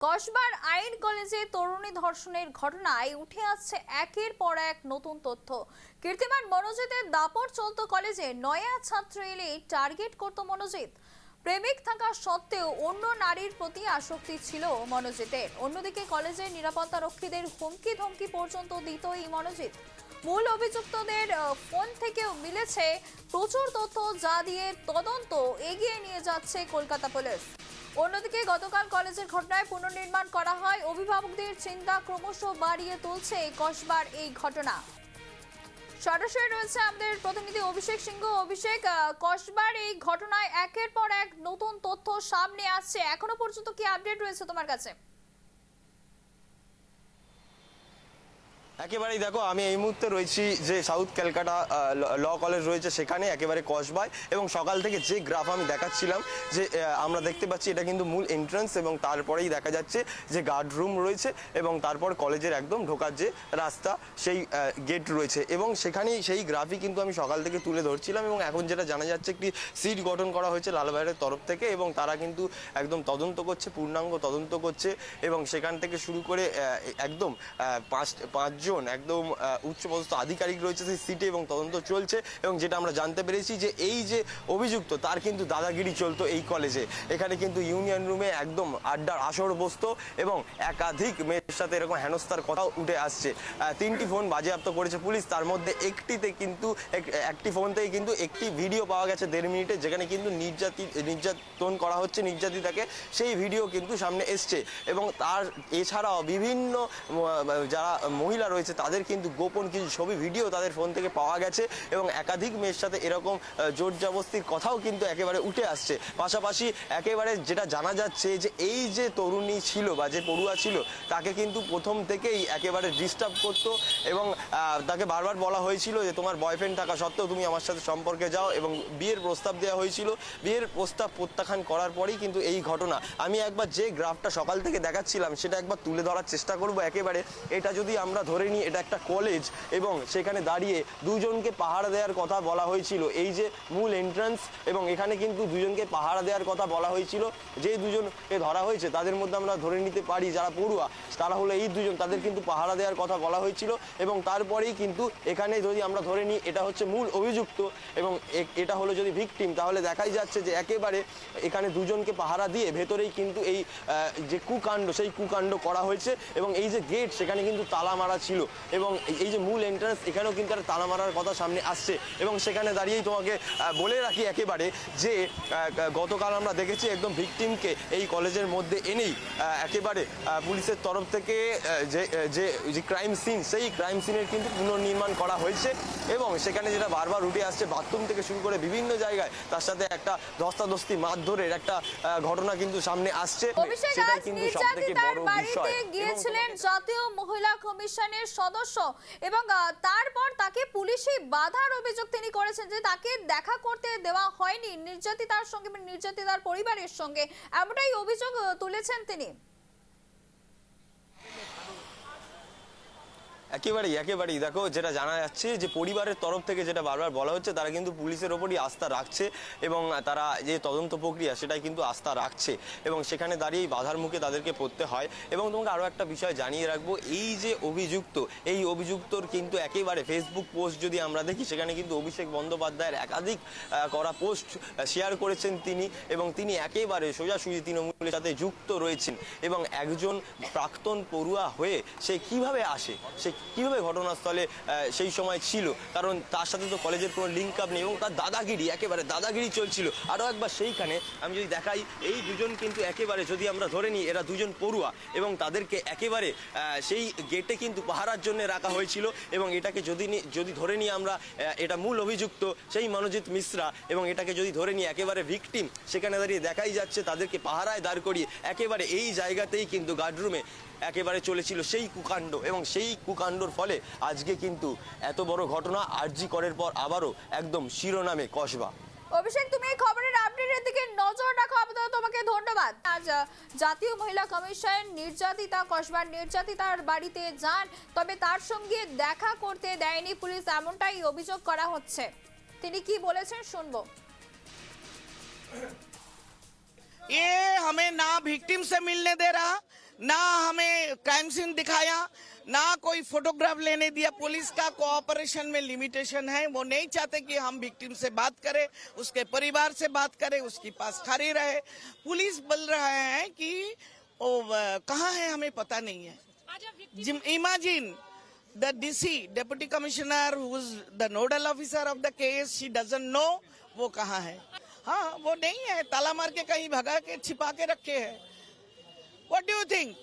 কসবার আইন কলেজে তরুণী ধর্ষণের ঘটনায় উঠে আসছে একের পর এক নতুন তথ্য। কীর্তিমান মনোজিতের দাপট চলত কলেজে, নয়া ছাত্র এলে টার্গেট করত মনোজিৎ। প্রেমিক থাকা সত্ত্বেও অন্য নারীর প্রতি আসক্তি ছিল মনোজিতের। অন্যদিকে কলেজের নিরাপত্তা রক্ষীদের হুমকি ধমকি পর্যন্ত দিত এই মনোজিৎ। মূল অভিযুক্তদের ফোন থেকেও মিলেছে প্রচুর তথ্য, যা দিয়ে তদন্ত এগিয়ে নিয়ে যাচ্ছে কলকাতা পুলিশ। অন্যদিকে গতকাল কলেজের ঘটনায় পুনর্নির্মাণ করা হয়। অভিভাবকদের চিন্তা ক্রমশ বাড়িয়ে তুলছে কসবার এই ঘটনা। সরাসরি রয়েছে আমাদের প্রতিনিধি অভিষেক সিংহ। অভিষেক, কসবার এই ঘটনায় একের পর এক নতুন তথ্য সামনে আসছে, এখনো পর্যন্ত কি আপডেট রয়েছে তোমার কাছে? একেবারেই দেখো, আমি এই মুহূর্তে রয়েছি যে সাউথ ক্যালকাটা ল কলেজ রয়েছে সেখানে, একেবারে কসবায়। এবং সকাল থেকে যে গ্রাফ আমি দেখাচ্ছিলাম, যে আমরা দেখতে পাচ্ছি এটা কিন্তু মূল এন্ট্রান্স, এবং তারপরেই দেখা যাচ্ছে যে গার্ড রুম রয়েছে, এবং তারপর কলেজের একদম ঢোকার যে রাস্তা সেই গেট রয়েছে, এবং সেখানেই সেই গ্রাফই কিন্তু আমি সকাল থেকে তুলে ধরছিলাম। এবং এখন যেটা জানা যাচ্ছে, একটি সিট গঠন করা হয়েছে লালবাইয়ের তরফ থেকে, এবং তারা কিন্তু একদম তদন্ত করছে, পূর্ণাঙ্গ তদন্ত করছে। এবং সেখান থেকে শুরু করে একদম পাঁচজন একদম উচ্চপদস্থ আধিকারিক রয়েছে সেই সিটে, এবং তদন্ত চলছে। এবং যেটা আমরা জানতে পেরেছি যে এই যে অভিযুক্ত, তার কিন্তু দাদাগিরি চলতো এই কলেজে। এখানে কিন্তু ইউনিয়ন রুমে একদম আড্ডার আসর বসতো, এবং একাধিক মেয়ের সাথে এরকম হেনস্থার কথাও উঠে আসছে। 3টি ফোন বাজেয়াপ্ত করেছে পুলিশ, তার মধ্যে একটি ফোন থেকে কিন্তু একটি ভিডিও পাওয়া গেছে 1.5 মিনিটে, যেখানে কিন্তু নির্যাতন করা হচ্ছে নির্যাতিতাকে, সেই ভিডিও কিন্তু সামনে এসছে। এবং তার এছাড়াও বিভিন্ন যারা মহিলা রয়েছে তাদের কিন্তু গোপন কিছু ছবি ভিডিও তাদের ফোন থেকে পাওয়া গেছে, এবং একাধিক মেয়ের সাথে এরকম জোর জবরদস্তির কথাও কিন্তু একেবারে উঠে আসছে। পাশাপাশি একেবারে যেটা জানা যাচ্ছে যে এই যে তরুণী ছিল বা যে পড়ুয়া ছিল, তাকে কিন্তু প্রথম থেকেই একেবারে ডিস্টার্ব করতো, এবং তাকে বারবার বলা হয়েছিল যে তোমার বয়ফ্রেন্ড থাকা সত্ত্বেও তুমি আমার সাথে সম্পর্কে যাও, এবং বিয়ের প্রস্তাব দেওয়া হয়েছিল। বিয়ের প্রস্তাব প্রত্যাখ্যান করার পরেই কিন্তু এই ঘটনা। আমি একবার যে গ্রাফটা সকাল থেকে দেখাচ্ছিলাম সেটা একবার তুলে ধরার চেষ্টা করব। একেবারে এটা যদি আমরা ধরে নিই, এটা একটা কলেজ, এবং সেখানে দাঁড়িয়ে দুজনকে পাহারা দেওয়ার কথা বলা হয়েছিল। এই যে মূল এন্ট্রান্স, এবং এখানে কিন্তু দুজনকে পাহারা দেওয়ার কথা বলা হয়েছিল। যে দুজনকে ধরা হয়েছে তাদের মধ্যে আমরা ধরে নিতে পারি যারা পড়ুয়া, তারা হলো এই দুজন, তাদের কিন্তু পাহারা দেওয়ার কথা বলা হয়েছিল। এবং তারপরেই কিন্তু এখানে যদি আমরা ধরে নিই এটা হচ্ছে মূল অভিযুক্ত, এবং এটা হলো যদি ভিকটিম, তাহলে দেখাই যাচ্ছে যে একেবারে এখানে দুজনকে পাহারা দিয়ে ভেতরেই কিন্তু এই যে কুকাণ্ড, সেই কুকাণ্ড করা হয়েছে। এবং এই যে গেট, সেখানে কিন্তু তালা মারা ছিল, এবং এই যে মূল এন্ট্রান্স, এখানেও কিন্তু একটা তালা মারার কথা সামনে আসছে। এবং সেখানে দাঁড়িয়েই তোমাকে বলে রাখি একেবারে যে গতকাল আমরা দেখেছি একদম ভিকটিমকে এই কলেজের মধ্যে এনেই একেবারে পুলিশের তরফ থেকে যে ক্রাইম সিন, সেই ক্রাইম সিনের কিন্তু পুনর্নির্মাণ করা হয়েছে। এবং সেখানে যেটা বারবার উঠে আসছে, বাথরুম থেকে শুরু করে বিভিন্ন জায়গায় তার সাথে একটা ধস্তাধস্তি মারধরের একটা ঘটনা কিন্তু সামনে আসছে। সেটাই কিন্তু সবথেকে বড় বিষয়। গিয়েছিলেন জাতীয় মহিলা কমিশনের সদস্য, এবং তারপর তাকে পুলিশি বাধার অভিযোগ তিনি করেছেন যে তাকে দেখা করতে দেওয়া হয়নি নির্যাতিতার সঙ্গে, নির্যাতিতার পরিবারের সঙ্গে, এমনটাই অভিযোগ তুলেছেন তিনি। একেবারেই দেখো, যেটা জানা যাচ্ছে যে পরিবারের তরফ থেকে যেটা বারবার বলা হচ্ছে, তারা কিন্তু পুলিশের ওপরই আস্থা রাখছে, এবং তারা যে তদন্ত প্রক্রিয়া সেটাই কিন্তু আস্থা রাখছে, এবং সেখানে দাঁড়িয়েই বাধার মুখে তাদেরকে পড়তে হয়। এবং তোমাকে আরও একটা বিষয় জানিয়ে রাখবো, এই যে অভিযুক্ত, এই অভিযুক্তর কিন্তু একেবারে ফেসবুক পোস্ট যদি আমরা দেখি, সেখানে কিন্তু অভিষেক বন্দ্যোপাধ্যায়ের একাধিক করা পোস্ট শেয়ার করেছেন তিনি, এবং তিনি একেবারে সোজাসুজি তৃণমূলের সাথে যুক্ত রয়েছেন। এবং একজন প্রাক্তন পড়ুয়া হয়ে সে কিভাবে আসে, সে কিভাবে ঘটনাস্থলে সেই সময় ছিল, কারণ তার সাথে তো কলেজের কোনো লিঙ্ক আপ নেই, এবং তার দাদাগিরি, একেবারে দাদাগিরি চলছিল। আরও একবার সেইখানে আমি যদি দেখাই, এই দুজন কিন্তু একেবারে যদি আমরা ধরে নিই এরা দুজন পড়ুয়া, এবং তাদেরকে একেবারে সেই গেটে কিন্তু পাহারার জন্য রাখা হয়েছিল। এবং এটাকে যদি ধরে নিই আমরা, এটা মূল অভিযুক্ত সেই মনোজিৎ মিশ্রা, এবং এটাকে যদি ধরে নিই একেবারে ভিকটিম, সেখানে দাঁড়িয়ে দেখাই যাচ্ছে তাদেরকে পাহারায় দাঁড় করিয়ে একেবারে এই জায়গাতেই কিন্তু গার্ডরুমে একেবারে চলেছিল সেই কুকাণ্ড। এবং সেই কুকাণ্ডর ফলে আজকে কিন্তু এত বড় ঘটনা, আরজি করের পর আবারও একদম শিরোনামে কসবা। অভিষেক, তুমি এই খবরের আপডেটের দিকে নজর রাখো, আপাতত তোমাকে ধন্যবাদ। আজ জাতীয় মহিলা কমিশন নির্যাতিতা, কসবার নির্যাতিতার বাড়িতে যান, তবে তার সঙ্গে দেখা করতে দেয়নি পুলিশ, এমনটাই অভিযোগ করা হচ্ছে। তিনি কি বলেছেন শুনবো। ये हमें ना विक्टिम से मिलने दे रहा, ना हमें क्राइम सीन दिखाया, ना कोई फोटोग्राफ लेने दिया। पुलिस का कोऑपरेशन में लिमिटेशन है, वो नहीं चाहते कि हम विक्टिम से बात करें, उसके परिवार से बात करें, उसके पास खड़ी रहे। पुलिस बोल रहा है कि वो कहाँ है हमें पता नहीं है। Imagine the DC, Deputy Commissioner, who is the nodal officer of the case, she doesn't know वो कहाँ है। हाँ, वो नहीं है, ताला मार के कहीं भगा के छिपा के रखे है। What do you think?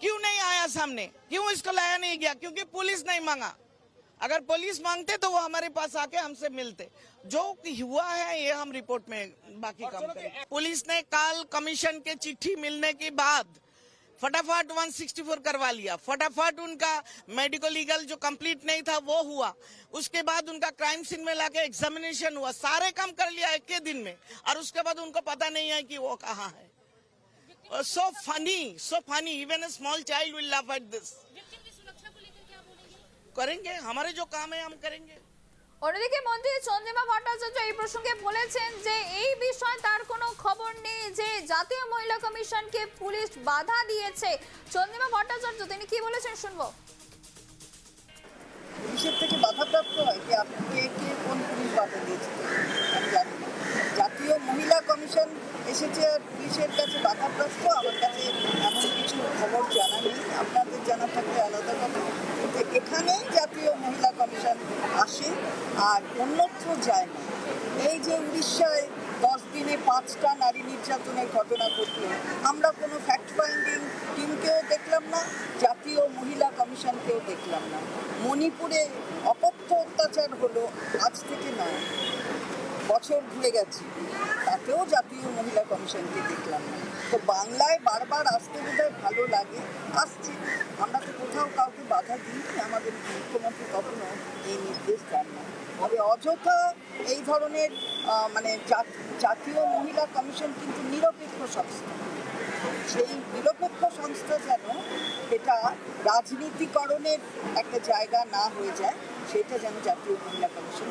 क्यों नहीं आया सामने? क्यों इसको लाया नहीं गया? क्योंकि पुलिस नहीं मांगा। अगर पुलिस मांगते तो वो हमारे पास आके हमसे मिलते। जो हुआ है ये हम रिपोर्ट में बाकी काम करेंगे। पुलिस ने कल कमीशन के चिट्ठी मिलने के बाद फटाफट 164 करवा लिया। फटाफट उनका मेडिकल लीगल जो कंप्लीट नहीं था वो हुआ। उसके बाद उनका क्राइम सीन में लाके एग्जामिनेशन हुआ। सारे काम कर लिया एक के दिन में, और उसके बाद उनको पता नहीं है कि वो कहाँ है। So funny. Even a small child will laugh at this. करेंगे, हमारे जो काम है हम करेंगे। অন্যদিকে মন্ত্রী চন্দ্রিমা ভট্টাচার্য এই প্রসঙ্গে বলেছেন যে এই বিষয়ে তার কোনো খবর নেই যে জাতীয় মহিলা কমিশনকে পুলিশ বাধা দিয়েছে। চন্দ্রিমা ভট্টাচার্য তিনি কি বলেছেন শুনবো। পুলিশের থেকে বাধাপ্রাপ্ত হয় কি? আপনি কে কোন পুলিশ বাধা দিয়েছে আমি জানি না। জাতীয় মহিলা কমিশন এসেছে আর পুলিশের কাছে বাধাপ্রাপ্ত, আমার কাছে এমন কিছু খবর জানা নেই। আপনাদের জানা থাকলে আলাদা কথা, কিন্তু এখানেই জাতীয় মহিলা কমিশন আসে আর অন্যত্র যায় না। এই যে উড়িষ্যায় 10 দিনে 5টা নারী নির্যাতনের ঘটনা ঘটল, আমরা কোনো ফ্যাক্ট ফাইন্ডিং টিমকেও দেখলাম না, জাতীয় মহিলা কমিশনকেও দেখলাম না। মণিপুরে অকথ্য অত্যাচার হলো, আজ থেকে নয়, বছর ঘুরে গেছে, তাতেও জাতীয় মহিলা কমিশনকে দেখলাম না। তো বাংলায় বারবার আসতে বোধহয় ভালো লাগে, আসছে। আমরা তো কোথাও কাউকে বাধা দিই, আমাদের মুখ্যমন্ত্রী কখনো এই নির্দেশ দেন না। তবে অযথা এই ধরনের জাতীয় মহিলা কমিশন কিন্তু নিরপেক্ষ সংস্থা, সেই নিরপেক্ষ সংস্থা যেন এটা রাজনীতিকরণের একটা জায়গা না হয়ে যায়, সেটা যেন জাতীয় মহিলা কমিশন